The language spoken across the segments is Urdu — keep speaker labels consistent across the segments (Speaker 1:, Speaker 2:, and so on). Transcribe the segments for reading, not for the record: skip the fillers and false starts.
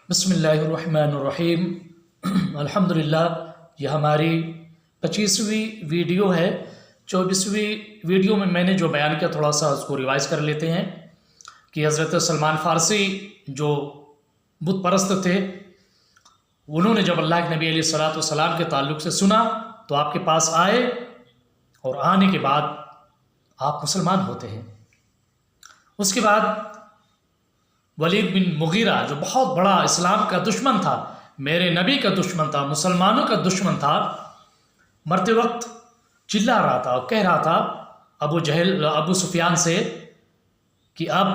Speaker 1: بسم اللہ الرحمن الرحیم الحمدللہ۔ یہ ہماری 25ویں ویڈیو ہے۔ 24ویں ویڈیو میں نے جو بیان کیا تھوڑا سا اس کو ریوائز کر لیتے ہیں کہ حضرت سلمان فارسی جو بت پرست تھے، انہوں نے جب اللہ کے نبی علیہ الصلوۃ والسلام کے تعلق سے سنا تو آپ کے پاس آئے، اور آنے کے بعد آپ مسلمان ہوتے ہیں۔ اس کے بعد ولید بن مغیرہ جو بہت بڑا اسلام کا دشمن تھا، میرے نبی کا دشمن تھا، مسلمانوں کا دشمن تھا، مرتے وقت چلا رہا تھا اور کہہ رہا تھا ابو سفیان سے کہ اب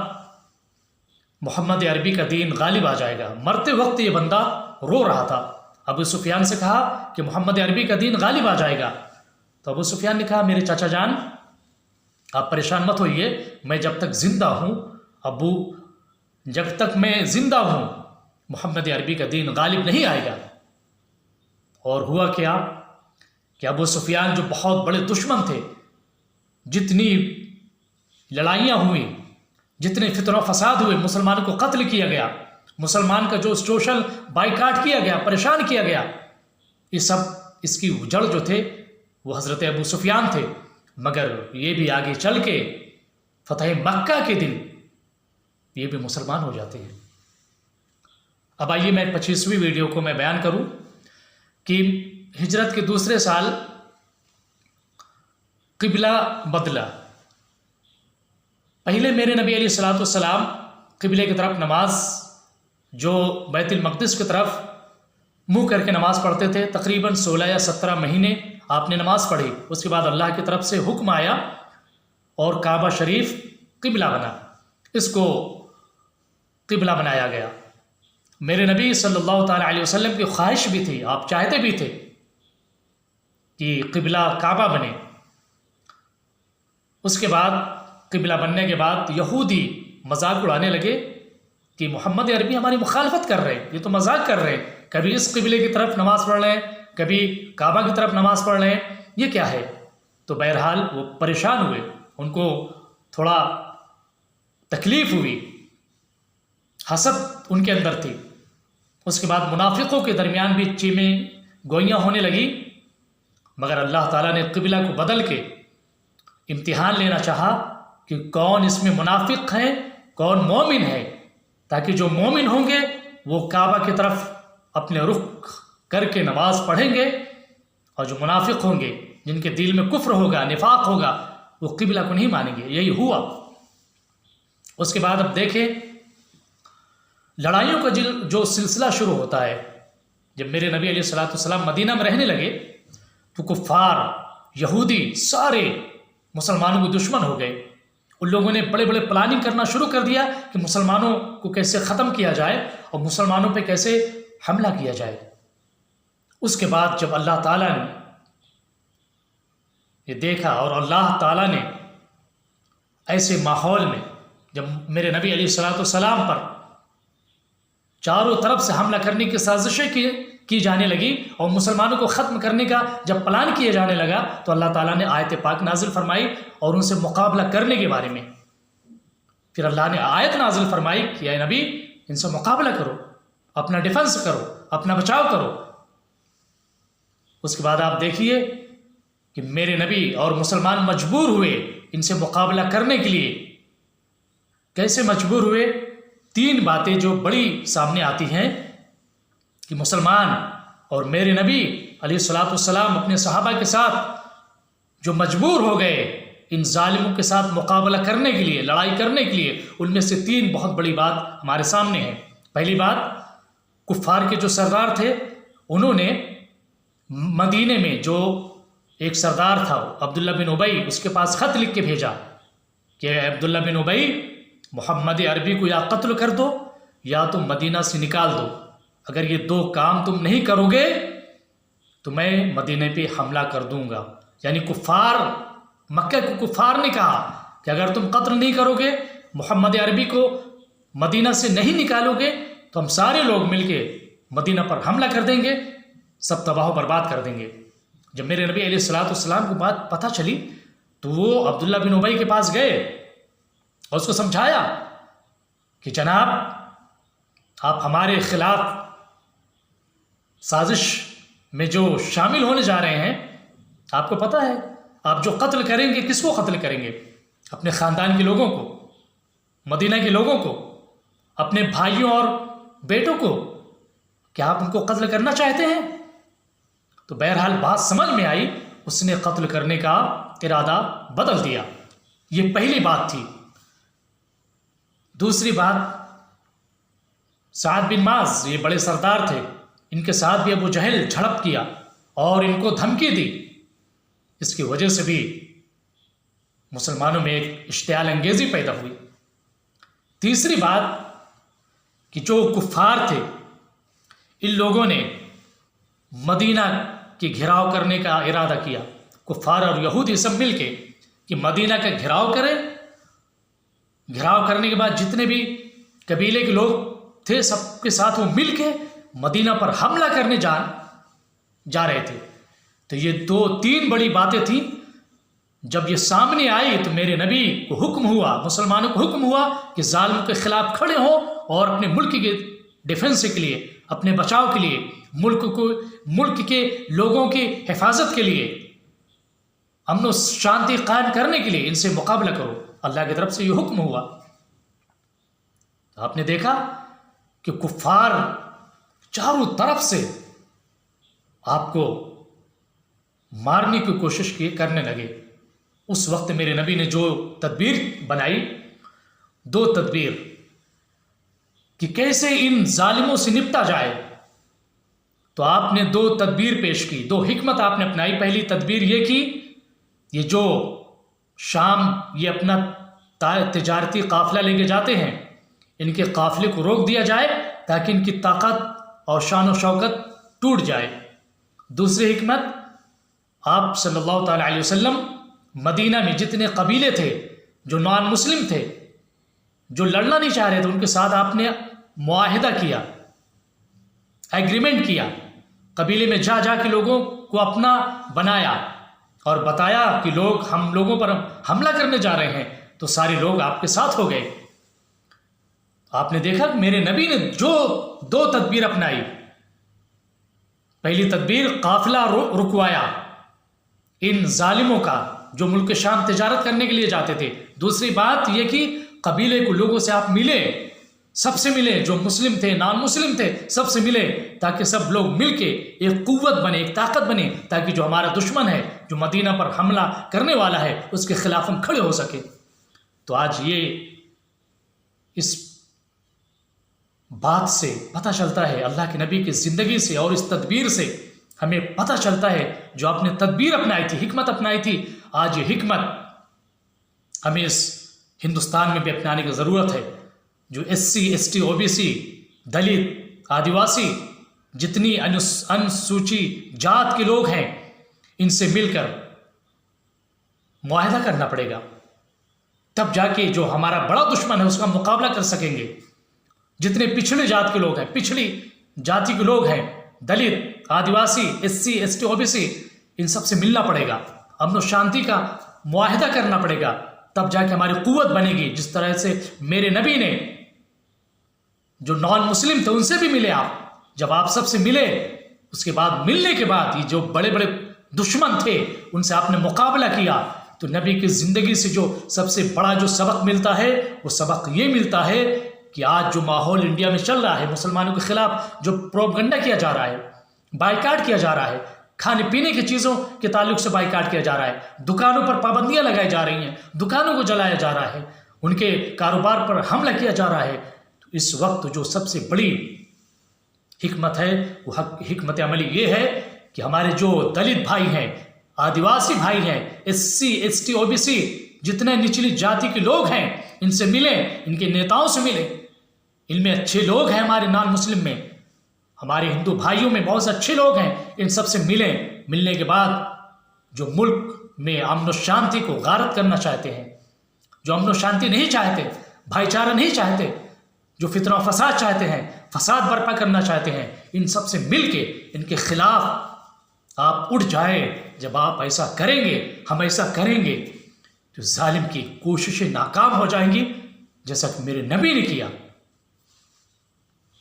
Speaker 1: محمد عربی کا دین غالب آ جائے گا۔ مرتے وقت یہ بندہ رو رہا تھا۔ ابو سفیان سے کہا کہ محمد عربی کا دین غالب آ جائے گا، تو ابو سفیان نے کہا میرے چاچا جان آپ پریشان مت ہوئیے، میں جب تک زندہ ہوں جب تک میں زندہ ہوں محمد عربی کا دین غالب نہیں آئے گا۔ اور ہوا کیا کہ ابو سفیان جو بہت بڑے دشمن تھے، جتنی لڑائیاں ہوئیں، جتنے فتنہ و فساد ہوئے، مسلمانوں کو قتل کیا گیا، مسلمان کا جو سوشل بائیکاٹ کیا گیا، پریشان کیا گیا، یہ سب اس کی جڑ جو تھے وہ حضرت ابو سفیان تھے۔ مگر یہ بھی آگے چل کے فتح مکہ کے دن یہ بھی مسلمان ہو جاتے ہیں۔ اب آئیے میں 25ویں ویڈیو کو میں بیان کروں کہ ہجرت کے دوسرے سال قبلہ بدلا۔ پہلے میرے نبی علیہ الصلوۃ والسلام قبلے کی طرف نماز جو بیت المقدس کی طرف منہ کر کے نماز پڑھتے تھے، تقریباً 16 یا 17 مہینے آپ نے نماز پڑھی۔ اس کے بعد اللہ کی طرف سے حکم آیا اور کعبہ شریف قبلہ بنا، اس کو قبلہ بنایا گیا۔ میرے نبی صلی اللہ تعالیٰ علیہ وسلم کی خواہش بھی تھی، آپ چاہتے بھی تھے کہ قبلہ کعبہ بنے۔ اس کے بعد قبلہ بننے کے بعد یہودی مذاق اڑانے لگے کہ محمد عربی ہماری مخالفت کر رہے ہیں، یہ تو مذاق کر رہے ہیں، کبھی اس قبلے کی طرف نماز پڑھ رہے ہیں، کبھی کعبہ کی طرف نماز پڑھ رہے ہیں، یہ کیا ہے؟ تو بہرحال وہ پریشان ہوئے، ان کو تھوڑا تکلیف ہوئی، حسد ان کے اندر تھی۔ اس کے بعد منافقوں کے درمیان بھی چیمیں گوئیاں ہونے لگی، مگر اللہ تعالیٰ نے قبلہ کو بدل کے امتحان لینا چاہا کہ کون اس میں منافق ہیں، کون مومن ہے، تاکہ جو مومن ہوں گے وہ کعبہ کی طرف اپنے رخ کر کے نماز پڑھیں گے، اور جو منافق ہوں گے، جن کے دل میں کفر ہوگا، نفاق ہوگا، وہ قبلہ کو نہیں مانیں گے۔ یہی ہوا۔ اس کے بعد اب دیکھیں لڑائیوں کا جو سلسلہ شروع ہوتا ہے۔ جب میرے نبی علیہ الصلوۃ والسلام مدینہ میں رہنے لگے تو کفار یہودی سارے مسلمانوں کے دشمن ہو گئے۔ ان لوگوں نے بڑے بڑے پلاننگ کرنا شروع کر دیا کہ مسلمانوں کو کیسے ختم کیا جائے اور مسلمانوں پہ کیسے حملہ کیا جائے۔ اس کے بعد جب اللہ تعالیٰ نے یہ دیکھا اور اللہ تعالیٰ نے ایسے ماحول میں جب میرے نبی علیہ الصلوۃ والسلام پر چاروں طرف سے حملہ کرنے کی سازشیں کی جانے لگی اور مسلمانوں کو ختم کرنے کا جب پلان کیا جانے لگا، تو اللہ تعالیٰ نے آیت پاک نازل فرمائی اور ان سے مقابلہ کرنے کے بارے میں۔ پھر اللہ نے آیت نازل فرمائی کہ اے نبی ان سے مقابلہ کرو، اپنا ڈیفنس کرو، اپنا بچاؤ کرو۔ اس کے بعد آپ دیکھیے کہ میرے نبی اور مسلمان مجبور ہوئے ان سے مقابلہ کرنے کے لیے۔ کیسے مجبور ہوئے؟ 3 باتیں جو بڑی سامنے آتی ہیں کہ مسلمان اور میرے نبی علیہ الصلوۃ والسلام اپنے صحابہ کے ساتھ جو مجبور ہو گئے ان ظالموں کے ساتھ مقابلہ کرنے کے لیے، لڑائی کرنے کے لیے، ان میں سے 3 بہت بڑی بات ہمارے سامنے ہے۔ پہلی بات، کفار کے جو سردار تھے انہوں نے مدینے میں جو ایک سردار تھا عبداللہ بن ابی، اس کے پاس خط لکھ کے بھیجا کہ عبداللہ بن ابی محمد عربی کو یا قتل کر دو یا تم مدینہ سے نکال دو، اگر یہ 2 کام تم نہیں کرو گے تو میں مدینہ پہ حملہ کر دوں گا۔ یعنی کفار، مکہ کے کفار نے کہا کہ اگر تم قتل نہیں کرو گے، محمد عربی کو مدینہ سے نہیں نکالو گے، تو ہم سارے لوگ مل کے مدینہ پر حملہ کر دیں گے، سب تباہ و برباد کر دیں گے۔ جب میرے نبی علیہ الصلوۃ والسلام کو بات پتہ چلی تو وہ عبداللہ بن ابی کے پاس گئے اور اس کو سمجھایا کہ جناب آپ ہمارے خلاف سازش میں جو شامل ہونے جا رہے ہیں، آپ کو پتہ ہے آپ جو قتل کریں گے کس کو قتل کریں گے؟ اپنے خاندان کے لوگوں کو، مدینہ کے لوگوں کو، اپنے بھائیوں اور بیٹوں کو. کیا آپ ان کو قتل کرنا چاہتے ہیں؟ تو بہرحال بات سمجھ میں آئی، اس نے قتل کرنے کا ارادہ بدل دیا. یہ پہلی بات تھی. دوسری بات، سعد بن معاذ یہ بڑے سردار تھے، ان کے ساتھ بھی ابو جہل جھڑپ کیا اور ان کو دھمکی دی. اس کی وجہ سے بھی مسلمانوں میں ایک اشتعال انگیزی پیدا ہوئی. تیسری بات کہ جو کفار تھے، ان لوگوں نے مدینہ کے گھراؤ کرنے کا ارادہ کیا. کفار اور یہودی سب مل کے کہ مدینہ کا گھراؤ کریں. گھراؤ کرنے کے بعد جتنے بھی قبیلے کے لوگ تھے سب کے ساتھ وہ مل کے مدینہ پر حملہ کرنے جا رہے تھے. تو یہ 2-3 بڑی باتیں تھیں. جب یہ سامنے آئی تو میرے نبی کو حکم ہوا، مسلمانوں کو حکم ہوا کہ ظالموں کے خلاف کھڑے ہوں اور اپنے ملک کے ڈیفنس کے لیے، اپنے بچاؤ کے لیے، ملک کے لوگوں کی حفاظت کے لیے، امن و شانتی قائم کرنے کے لیے ان سے مقابلہ کرو. اللہ کی طرف سے یہ حکم ہوا. آپ نے دیکھا کہ کفار چاروں طرف سے آپ کو مارنے کی کوشش کرنے لگے. اس وقت میرے نبی نے جو تدبیر بنائی، 2 تدبیر کہ کیسے ان ظالموں سے نپٹا جائے، تو آپ نے 2 تدبیر پیش کی، 2 حکمت آپ نے اپنائی. پہلی تدبیر یہ کی، یہ جو شام یہ اپنا تجارتی قافلہ لے کے جاتے ہیں، ان کے قافلے کو روک دیا جائے تاکہ ان کی طاقت اور شان و شوکت ٹوٹ جائے. دوسری حکمت، آپ صلی اللہ تعالیٰ علیہ وسلم مدینہ میں جتنے قبیلے تھے جو نان مسلم تھے، جو لڑنا نہیں چاہ رہے تھے، ان کے ساتھ آپ نے معاہدہ کیا، ایگریمنٹ کیا. قبیلے میں جا کے لوگوں کو اپنا بنایا اور بتایا کہ ہم لوگوں پر حملہ کرنے جا رہے ہیں، تو سارے لوگ آپ کے ساتھ ہو گئے. آپ نے دیکھا کہ میرے نبی نے جو 2 تدبیر اپنائی. پہلی تدبیر قافلہ رکوایا ان ظالموں کا جو ملک شام تجارت کرنے کے لیے جاتے تھے. دوسری بات یہ کہ قبیلے کو لوگوں سے آپ ملے، سب سے ملے، جو مسلم تھے نان مسلم تھے سب سے ملے، تاکہ سب لوگ مل کے ایک قوت بنے، ایک طاقت بنے، تاکہ جو ہمارا دشمن ہے، جو مدینہ پر حملہ کرنے والا ہے، اس کے خلاف ہم کھڑے ہو سکیں. تو آج یہ اس بات سے پتہ چلتا ہے، اللہ کے نبی کی زندگی سے اور اس تدبیر سے ہمیں پتہ چلتا ہے جو آپ نے تدبیر اپنائی تھی، حکمت اپنائی تھی، آج یہ حکمت ہمیں اس ہندوستان میں بھی اپنانے کی ضرورت ہے. جو SC ST OBC دلت آدیواسی جتنی انسوچی جات کے لوگ ہیں، ان سے مل کر معاہدہ کرنا پڑے گا، تب جا کے جو ہمارا بڑا دشمن ہے اس کا مقابلہ کر سکیں گے. جتنے پچھڑے جات کے لوگ ہیں، پچھڑی جاتی کے لوگ ہیں، دلت آدیواسی SC ST OBC، ان سب سے ملنا پڑے گا، امن و شانتی کا معاہدہ کرنا پڑے گا، تب جا کے ہماری قوت بنے گی. جس طرح سے میرے نبی نے جو نان مسلم تھے ان سے بھی ملے. آپ جب آپ سب سے ملے، اس کے بعد ملنے کے بعد یہ جو بڑے بڑے دشمن تھے ان سے آپ نے مقابلہ کیا. تو نبی کی زندگی سے جو سب سے بڑا جو سبق ملتا ہے وہ سبق یہ ملتا ہے کہ آج جو ماحول انڈیا میں چل رہا ہے، مسلمانوں کے خلاف جو پروپیگنڈا کیا جا رہا ہے، بائیکاٹ کیا جا رہا ہے، کھانے پینے کی چیزوں کے تعلق سے بائیکاٹ کیا جا رہا ہے، دکانوں پر پابندیاں لگائی جا رہی ہیں، دکانوں کو جلایا جا رہا ہے، ان کے کاروبار پر حملہ کیا جا رہا ہے. تو اس وقت جو سب سے بڑی حکمت ہے وہ حکمت عملی یہ ہے کہ ہمارے جو دلت بھائی ہیں، آدیواسی بھائی ہیں، SC ST OBC جتنے نچلی جاتی کے لوگ ہیں، ان سے ملیں، ان کے نیتاؤں سے ملیں. ان میں اچھے لوگ ہیں، ہمارے نان مسلم میں، ہمارے ہندو بھائیوں میں بہت سے اچھے لوگ ہیں، ان سب سے ملیں. ملنے کے بعد جو ملک میں امن و شانتی کو غارت کرنا چاہتے ہیں، جو امن و شانتی نہیں چاہتے، بھائی چارہ نہیں چاہتے، جو فتنہ و فساد چاہتے ہیں، فساد برپا کرنا چاہتے ہیں، ان سب سے مل کے ان کے خلاف آپ اٹھ جائے. جب آپ ایسا کریں گے، ہم ایسا کریں گے، تو ظالم کی کوششیں ناکام ہو جائیں گی، جیسا کہ میرے نبی نے کیا.